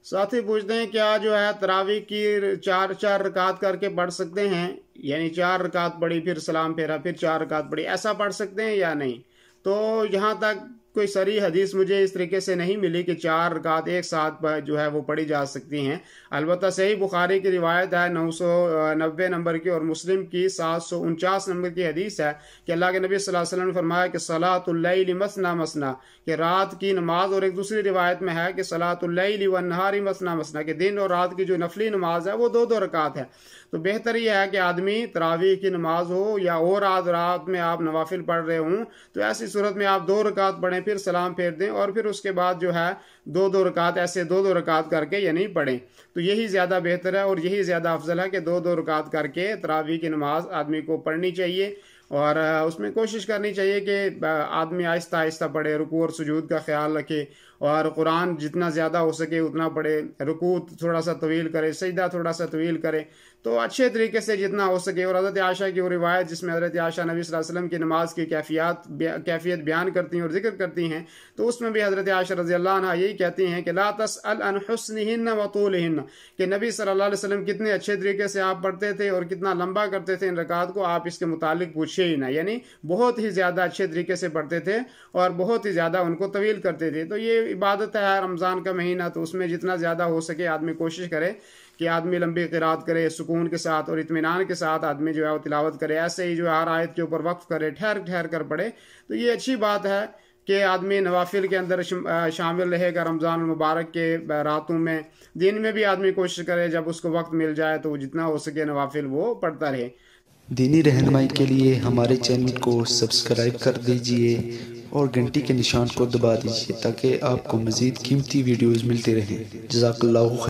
साथी पूछते हैं क्या जो है तरावी की चार चार रकात करके पढ़ सकते हैं, यानी 4 रकात पढ़ी फिर सलाम फेरा फिर 4 रकात पढ़ी, ऐसा पढ़ सकते हैं या नहीं। तो यहाँ तक कोई सरी हदीस मुझे इस तरीके से नहीं मिली कि 4 रकात एक साथ जो है वो पढ़ी जा सकती हैं। अलबत्ता सही बुखारी की रिवायत है 990 नंबर की और मुस्लिम की 749 नंबर की हदीस है कि अल्लाह के नबी सल्लल्लाहु अलैहि वसल्लम ने फरमाया कि सलातुल लैल मसना मसना, कि रात की नमाज, और एक दूसरी रिवायत में है कि सलातुल लैल वन नहारी मसना मसना, कि दिन और रात की जो नफली नमाज है वो 2-2 रकात है। तो बेहतर यह है कि आदमी तरावी की नमाज हो या और आज रात में आप नवाफिल पढ़ रहे हों तो ऐसी सूरत में आप 2 रकात पढ़ें फिर सलाम फेर दें और फिर उसके बाद जो है 2-2 रकात, ऐसे 2-2 रकात करके यानी पढ़ें। तो यही ज़्यादा बेहतर है और यही ज़्यादा अफजल है कि 2-2 रकात करके तरावी की नमाज आदमी को पढ़नी चाहिए। और उसमें कोशिश करनी चाहिए कि आदमी आहिस्ता आहिस्ता पढ़े, रुकू और सुजूद का ख्याल रखे और कुरान जितना ज़्यादा हो सके उतना पढ़े, रुकू थोड़ा सा तवील करे, सजदा थोड़ा सा तवील करे, तो अच्छे तरीके से जितना हो सके। और हज़रत आयशा की वो रिवायत जिसमें हज़रत आयशा नबी सल्लल्लाहु अलैहि वसल्लम की नमाज की कैफियत बयान करती हैं और जिक्र करती हैं, तो उसमें भी हज़रत आयशा रज़ी अल्लाह अन्हा यही कहती हैं कि ला तसअल अन हुस्निहिन्न व तूलिहिन्न, कि नबी सल्लल्लाहु अलैहि वसल्लम कितने अच्छे तरीके से आप पढ़ते थे और कितना लंबा करते थे इन रकात को, आप इसके मुतालिक पूछिए ही ना, यानी बहुत ही ज़्यादा अच्छे तरीके से पढ़ते थे और बहुत ही ज़्यादा उनको तवील करते थे। तो ये इबादत है रमज़ान का महीना, तो उसमें जितना ज़्यादा हो सके आदमी कोशिश करे कि आदमी लंबी क़िरात करे, सुकून के साथ और इत्मीनान के साथ आदमी जो है वो तिलावत करे, ऐसे ही जो है हर आयत के ऊपर वक्फ करे, ठहर ठहर कर पढ़े। तो ये अच्छी बात है कि आदमी नवाफिल के अंदर शामिल रहेगा रमज़ान मुबारक के रातों में। दिन में भी आदमी कोशिश करे जब उसको वक्त मिल जाए तो जितना हो सके नवाफिल वो पढ़ता रहे। दीनी रहनुमाई के लिए हमारे चैनल को सब्सक्राइब कर दीजिए और घंटी के निशान को दबा दीजिए ताकि आपको मज़ीद कीमती वीडियोज़ मिलते रहें। जज़ाकल्लाहु खैर।